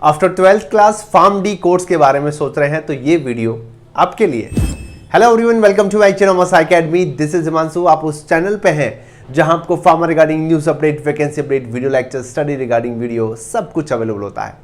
After 12th class pharm D course के बारे में सोच रहे हैं तो ये वीडियो आपके लिए। Hello everyone, welcome to my channel Masa academy. This is Himanshu. आप उस चैनल पे हैं जहां आपको farmer regarding news update, vacancy update, video lecture, study regarding video सब कुछ अवेलेबल होता है।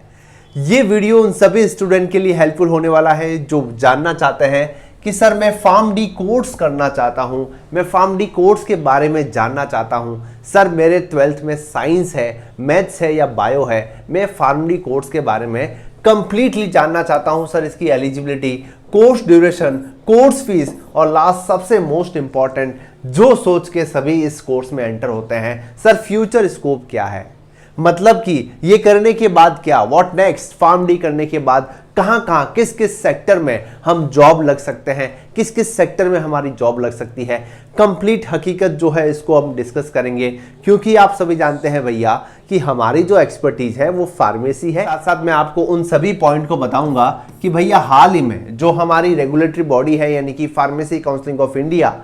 ये वीडियो उन सभी स्टूडेंट के लिए हेल्पफुल होने वाला है जो जानना चाहते हैं कि सर मैं फार्म डी कोर्स करना चाहता हूं, मैं फार्म डी कोर्स के बारे में जानना चाहता हूं। सर मेरे 12th में साइंस है, मैथ्स है या बायो है, मैं फार्म डी कोर्स के बारे में कंप्लीटली जानना चाहता हूं। सर इसकी eligibility, course duration, course fees और लास्ट सबसे मोस्ट इंपॉर्टेंट जो सोच के सभी इस कोर्स में एंटर होते हैं, सर फ्यूचर स्कोप क्या है, मतलब कि ये करने के बाद क्या, व्हाट नेक्स्ट, फार्म डी करने के बाद कहां कहां किस किस सेक्टर में हम जॉब लग सकते हैं, किस किस सेक्टर में हमारी जॉब लग सकती है। कंप्लीट हकीकत जो है इसको हम डिस्कस करेंगे, क्योंकि आप सभी जानते हैं भैया कि हमारी जो एक्सपर्टीज है वो फार्मेसी है। साथ साथ मैं आपको उन सभी पॉइंट को बताऊंगा कि भैया हाल ही में जो हमारी रेगुलेटरी बॉडी है यानी कि pharmacy council of India,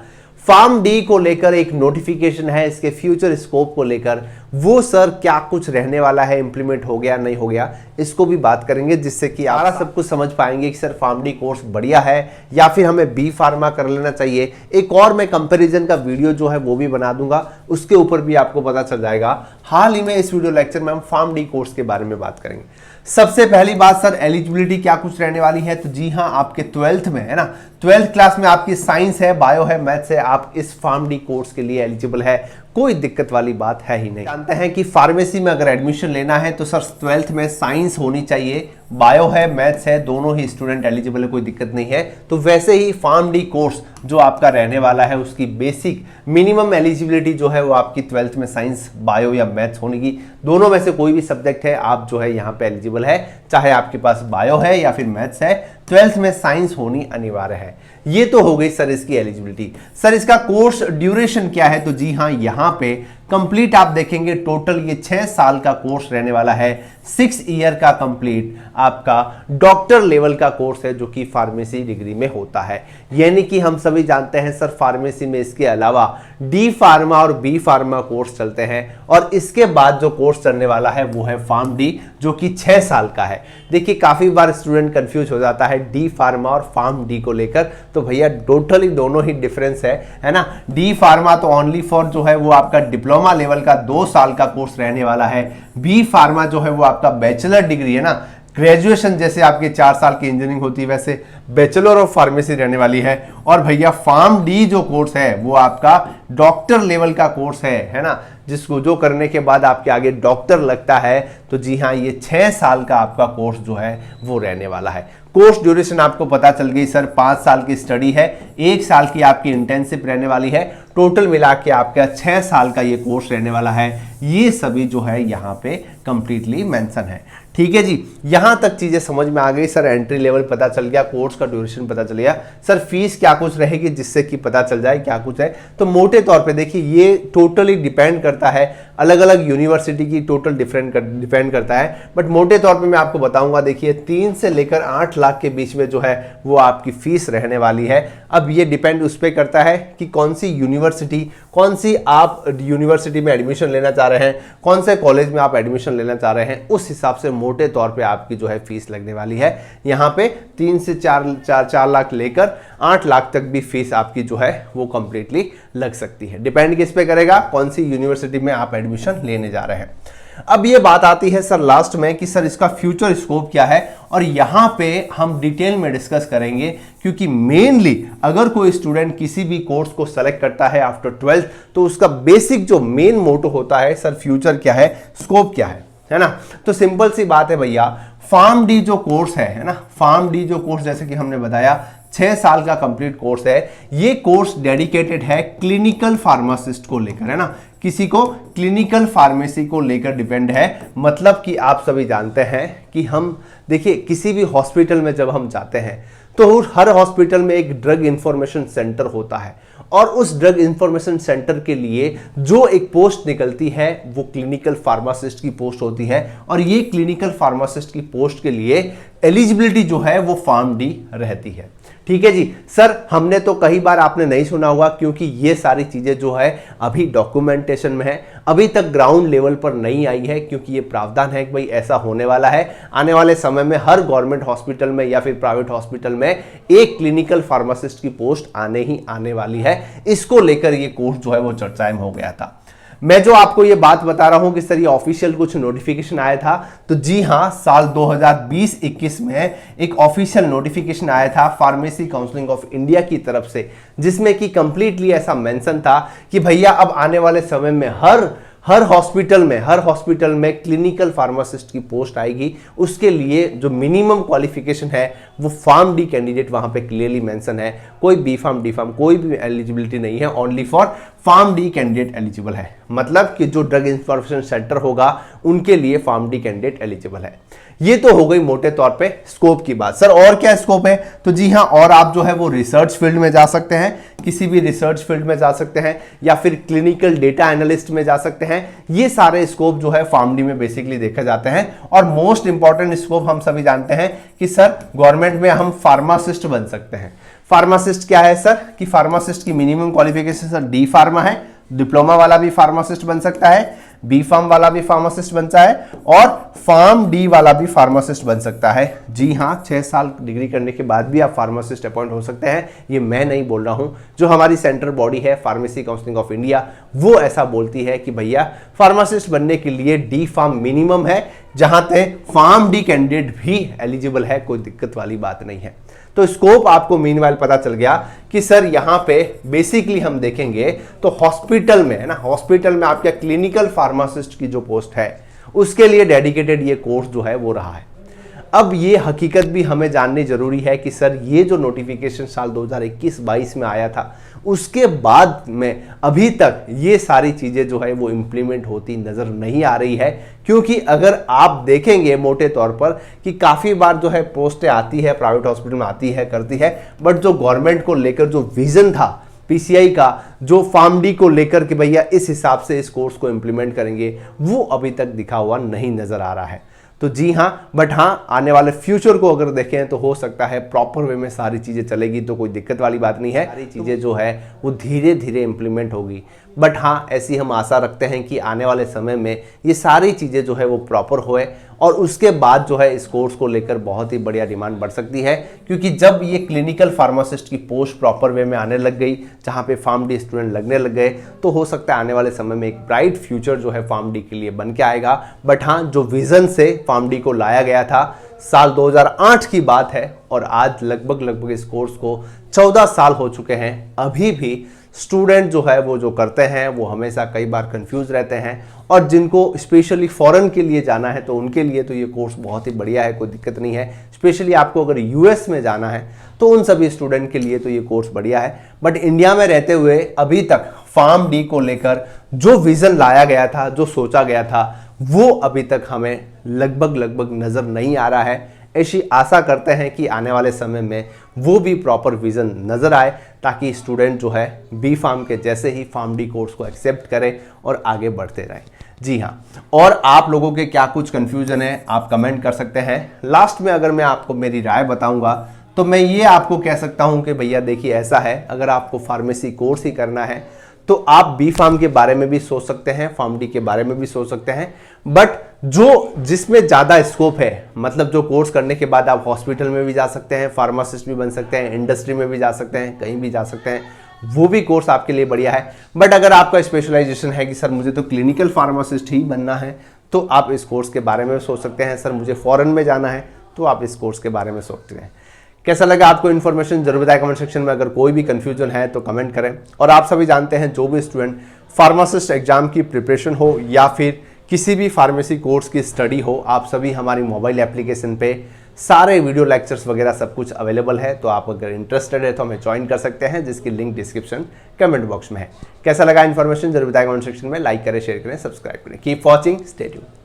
pharm D को लेकर एक नोटिफिकेशन है, इसके फ्यूचर स्कोप को लेकर वो सर क्या कुछ रहने वाला है, इंप्लीमेंट हो गया नहीं हो गया, इसको भी बात करेंगे, जिससे कि आप सब कुछ समझ पाएंगे कि सर फार्म डी कोर्स बढ़िया है या फिर हमें बी फार्मा कर लेना चाहिए। एक और मैं कंपैरिजन का वीडियो जो है वो भी बना दूंगा, उसके ऊपर भी आपको पता चल जाएगा। हाल ही में इस वीडियो लेक्चर में हम फार्म डी कोर्स के बारे में बात करेंगे। सबसे पहली बात सर एलिजिबिलिटी क्या कुछ रहने वाली है, तो जी हाँ आपके 12th में है ना, 12th क्लास में आपकी साइंस है, बायो है, मैथ्स है, आप इस फार्म डी कोर्स के लिए एलिजिबल है, कोई दिक्कत वाली बात है ही नहीं। जानते हैं कि फार्मेसी में अगर एडमिशन लेना है तो सर 12th में साइंस होनी चाहिए, बायो है, मैथ्स है, दोनों ही स्टूडेंट एलिजिबल है, कोई दिक्कत नहीं है। तो वैसे ही फार्म डी कोर्स जो आपका रहने वाला है उसकी बेसिक मिनिमम एलिजिबिलिटी जो है वो आपकी 12th में साइंस, बायो या मैथ्स होने की, दोनों में से कोई भी सब्जेक्ट है आप जो है यहाँ पे एलिजिबल है, चाहे आपके पास बायो है या फिर मैथ्स है, 12th में साइंस होनी अनिवार्य है। ये तो हो गई सर इसकी एलिजिबिलिटी। सर इसका कोर्स ड्यूरेशन क्या है, तो जी हाँ यहाँ पे कंप्लीट आप देखेंगे टोटल ये 6 साल का कोर्स रहने वाला है, 6 ईयर का कंप्लीट आपका डॉक्टर लेवल का कोर्स है जो कि फार्मेसी डिग्री में होता है। यानी कि हम सभी जानते हैं सर फार्मेसी में इसके अलावा डी फार्मा और बी फार्मा कोर्स चलते हैं और इसके बाद जो कोर्स चलने वाला है वो है फार्म डी जो कि 6 साल का है। देखिए काफी बार स्टूडेंट कंफ्यूज हो जाता है डी फार्मा और फार्म डी को लेकर, तो भैया टोटली दोनों ही डिफरेंस है ना। डी फार्मा तो ओनली फॉर जो है वो आपका डिप्लोमा लेवल का 2 साल का कोर्स रहने वाला है, बी फार्मा जो है वो आपका बैचलर डिग्री है ना, ग्रेजुएशन जैसे आपके 4 साल की इंजीनियरिंग होती है वैसे बैचलर ऑफ फार्मेसी रहने वाली है। और भैया फार्म डी जो कोर्स है वो आपका डॉक्टर लेवल का कोर्स है ना, जिसको जो करने के बाद आपके आगे डॉक्टर लगता है। तो जी हाँ ये 6 साल का आपका कोर्स जो है वो रहने वाला है। कोर्स ड्यूरेशन आपको पता चल गई सर, 5 साल की स्टडी है, 1 साल की आपकी इंटेंसिव रहने वाली है, टोटल मिला के आपका 6 साल का ये कोर्स रहने वाला है। ये सभी जो है यहाँ पे कंप्लीटली मेंशन है। ठीक है जी, यहां तक चीजें समझ में आ गई सर। एंट्री लेवल पता चल गया, कोर्स का ड्यूरेशन पता चल गया, सर फीस क्या कुछ रहेगी जिससे कि पता चल जाए क्या कुछ है। तो मोटे तौर पे देखिए ये टोटली डिपेंड करता है, अलग अलग यूनिवर्सिटी की टोटल डिपेंड करता है, बट मोटे तौर पे मैं आपको बताऊंगा। देखिए 3 से लेकर 8 लाख के बीच में जो है वो आपकी फीस रहने वाली है। अब ये डिपेंड उस पर करता है कि कौन सी यूनिवर्सिटी, कौन सी आप यूनिवर्सिटी में एडमिशन लेना चाह रहे हैं, कौन से कॉलेज में आप एडमिशन लेना चाह रहे हैं, उस हिसाब से मोटे तौर पे आपकी जो है फीस लगने वाली है। यहाँ पे 3 से 4 लाख लेकर 8 लाख तक भी फीस आपकी जो है वो कंप्लीटली लग सकती है। डिपेंड किस पे करेगा, कौन सी यूनिवर्सिटी में आप एडमिशन लेने जा रहे हैं। अब ये बात आती है सर लास्ट में कि सर इसका फ्यूचर स्कोप क्या है, और यहाँ पे हम डिटेल में डिस्कस करेंगे, क्योंकि मेनली अगर कोई स्टूडेंट किसी भी कोर्स को सेलेक्ट करता है आफ्टर 12th तो उसका बेसिक जो मेन मोटो होता है सर फ्यूचर क्या है, स्कोप क्या है ना। तो सिंपल सी बात है भैया, फार्म डी जो कोर्स है ना, फार्म डी जो कोर्स जैसे कि हमने बताया 6 साल का कंप्लीट कोर्स है। ये कोर्स डेडिकेटेड है क्लिनिकल फार्मासिस्ट को लेकर, है ना, किसी को क्लिनिकल फार्मेसी को लेकर डिपेंड है। मतलब कि आप सभी जानते हैं कि हम देखिए किसी भी हॉस्पिटल में जब हम जाते हैं तो हर हॉस्पिटल में एक ड्रग इंफॉर्मेशन सेंटर होता है, और उस ड्रग इंफॉर्मेशन सेंटर के लिए जो एक पोस्ट निकलती है वो क्लिनिकल फार्मासिस्ट की पोस्ट होती है, और ये क्लिनिकल फार्मासिस्ट की पोस्ट के लिए एलिजिबिलिटी जो है वो फार्म डी रहती है। ठीक है जी सर, हमने तो कई बार आपने नहीं सुना होगा क्योंकि ये सारी चीजें जो है अभी डॉक्यूमेंटेड इम्प्लीमेंटेशन में है, अभी तक ग्राउंड लेवल पर नहीं आई है, क्योंकि ये प्रावधान है कि भाई ऐसा होने वाला है। आने वाले समय में हर गवर्नमेंट हॉस्पिटल में या फिर प्राइवेट हॉस्पिटल में एक क्लिनिकल फार्मासिस्ट की पोस्ट आने ही आने वाली है। इसको लेकर ये कोर्स जो है वो चर्चाएं में हो गया था। मैं जो आपको ये बात बता रहा हूं कि सर ये ऑफिशियल कुछ नोटिफिकेशन आया था, तो जी हां, साल 2020-21 में एक ऑफिशियल नोटिफिकेशन आया था फार्मेसी काउंसिल ऑफ इंडिया की तरफ से, जिसमें कि कंप्लीटली ऐसा मेंशन था कि भैया अब आने वाले समय में हर हॉस्पिटल में क्लिनिकल फार्मासिस्ट की पोस्ट आएगी। उसके लिए जो मिनिमम क्वालिफिकेशन है वो फार्म डी कैंडिडेट वहां पे क्लियरली मेंशन है। कोई बी फार्म डी फार्म कोई भी एलिजिबिलिटी नहीं है, only for pharm D candidate eligible है। मतलब कि जो ड्रग इंफॉर्मेशन सेंटर होगा उनके लिए फार्म डी कैंडिडेट एलिजिबल है। ये तो हो गई मोटे तौर पे स्कोप की बात। सर और क्या स्कोप है? तो जी हाँ, और आप जो है वो रिसर्च फील्ड में जा सकते हैं, किसी भी रिसर्च फील्ड में जा सकते हैं, या फिर क्लिनिकल डेटा एनालिस्ट में जा सकते हैं। ये सारे स्कोप जो है फार्म डी में बेसिकली देखे जाते हैं। और मोस्ट इंपॉर्टेंट स्कोप हम सभी जानते हैं कि सर गवर्नमेंट में हम फार्मासिस्ट बन सकते हैं। फार्मासिस्ट क्या है सर? कि फार्मासिस्ट की minimum qualification sir D pharma है, डिप्लोमा वाला भी फार्मासिस्ट बन सकता है, बी फार्म वाला भी फार्मासिस्ट बनता है, और फार्म डी वाला भी फार्मासिस्ट बन सकता है। जी हाँ, 6 साल डिग्री करने के बाद भी आप फार्मासिस्ट अपॉइंट हो सकते हैं। ये मैं नहीं बोल रहा हूं, जो हमारी सेंट्रल बॉडी है फार्मेसी काउंसिल ऑफ इंडिया, वो ऐसा बोलती है कि भैया फार्मासिस्ट बनने के लिए डी फार्म मिनिमम है, जहां तक फार्म डी कैंडिडेट भी एलिजिबल है, कोई दिक्कत वाली बात नहीं है। तो स्कोप आपको मीनवाइल पता चल गया कि सर यहां पे बेसिकली हम देखेंगे तो हॉस्पिटल में है ना, हॉस्पिटल में आपका क्लिनिकल फार्मासिस्ट की जो पोस्ट है उसके लिए डेडिकेटेड ये कोर्स जो है वो रहा है। अब ये हकीकत भी हमें जाननी जरूरी है कि सर ये जो नोटिफिकेशन साल 2021-22 में आया था, उसके बाद में अभी तक ये सारी चीजें जो है वो इंप्लीमेंट होती नजर नहीं आ रही है। क्योंकि अगर आप देखेंगे मोटे तौर पर कि काफी बार जो है पोस्टें आती है, प्राइवेट हॉस्पिटल में आती है, करती है, बट जो गवर्नमेंट को लेकर जो विजन था पीसीआई का, जो फार्म डी को लेकर कि भैया इस हिसाब से इस कोर्स को इंप्लीमेंट करेंगे, वो अभी तक दिखा हुआ नहीं नजर आ रहा है। तो जी हाँ, बट हाँ, आने वाले फ्यूचर को अगर देखें तो हो सकता है प्रॉपर वे में सारी चीज़ें चलेगी, तो कोई दिक्कत वाली बात नहीं है। सारी चीज़ें जो है वो धीरे धीरे इंप्लीमेंट होगी। बट हाँ, ऐसी हम आशा रखते हैं कि आने वाले समय में ये सारी चीज़ें जो है वो प्रॉपर होए, और उसके बाद जो है इस कोर्स को लेकर बहुत ही बढ़िया डिमांड बढ़ सकती है। क्योंकि जब ये क्लिनिकल फार्मासिस्ट की पोस्ट प्रॉपर वे में आने लग गई, जहाँ पे फार्म डी स्टूडेंट लगने लग गए, तो हो सकता है आने वाले समय में एक ब्राइट फ्यूचर जो है फार्म डी के लिए बन के आएगा। बट हाँ, जो विजन से फार्म डी को लाया गया था, साल 2008 की बात है, और आज लगभग इस कोर्स को 14 साल हो चुके हैं। अभी भी स्टूडेंट जो है वो जो करते हैं वो हमेशा कई बार कंफ्यूज रहते हैं, और जिनको स्पेशली फॉरेन के लिए जाना है तो उनके लिए तो ये कोर्स बहुत ही बढ़िया है, कोई दिक्कत नहीं है। स्पेशली आपको अगर यूएस में जाना है तो उन सभी स्टूडेंट के लिए तो ये कोर्स बढ़िया है। बट इंडिया में रहते हुए अभी तक फार्म डी को लेकर जो विजन लाया गया था, जो सोचा गया था, वो अभी तक हमें लगभग नजर नहीं आ रहा है। ऐसी आशा करते हैं कि आने वाले समय में वो भी प्रॉपर विजन नजर आए, ताकि स्टूडेंट जो है बी फार्म के जैसे ही फार्म डी कोर्स को एक्सेप्ट करें और आगे बढ़ते रहें। जी हाँ, और आप लोगों के क्या कुछ कंफ्यूजन है आप कमेंट कर सकते हैं। लास्ट में अगर मैं आपको मेरी राय बताऊंगा तो मैं ये आपको कह सकता हूं कि भैया देखिए, ऐसा है, अगर आपको फार्मेसी कोर्स ही करना है तो आप बी फार्म के बारे में भी सोच सकते हैं, फार्म डी के बारे में भी सोच सकते हैं। बट जो जिसमें ज़्यादा स्कोप है, मतलब जो कोर्स करने के बाद आप हॉस्पिटल में भी जा सकते हैं, फार्मासिस्ट भी बन सकते हैं, इंडस्ट्री में भी जा सकते हैं, कहीं भी जा सकते हैं, वो भी कोर्स आपके लिए बढ़िया है। बट अगर आपका स्पेशलाइजेशन है कि सर मुझे तो क्लिनिकल फार्मासिस्ट ही बनना है, तो आप इस कोर्स के बारे में सोच सकते हैं। सर मुझे फॉरेन में जाना है, तो आप इस कोर्स के बारे में सोचते हैं। कैसा लगा आपको इन्फॉर्मेशन जरूर बताएं कमेंट सेक्शन में। अगर कोई भी कंफ्यूजन है तो कमेंट करें। और आप सभी जानते हैं, जो भी स्टूडेंट फार्मासिस्ट एग्जाम की प्रिपरेशन हो या फिर किसी भी फार्मेसी कोर्स की स्टडी हो, आप सभी हमारी मोबाइल एप्लीकेशन पे सारे वीडियो लेक्चर्स वगैरह सब कुछ अवेलेबल है। तो आप अगर इंटरेस्टेड है तो हमें ज्वाइन कर सकते हैं, जिसकी लिंक डिस्क्रिप्शन कमेंट बॉक्स में है। कैसा लगा इन्फॉर्मेशन जरूर बताएं कमेंट सेक्शन में। लाइक करें, शेयर करें, सब्सक्राइब करें। Keep watching, stay tuned.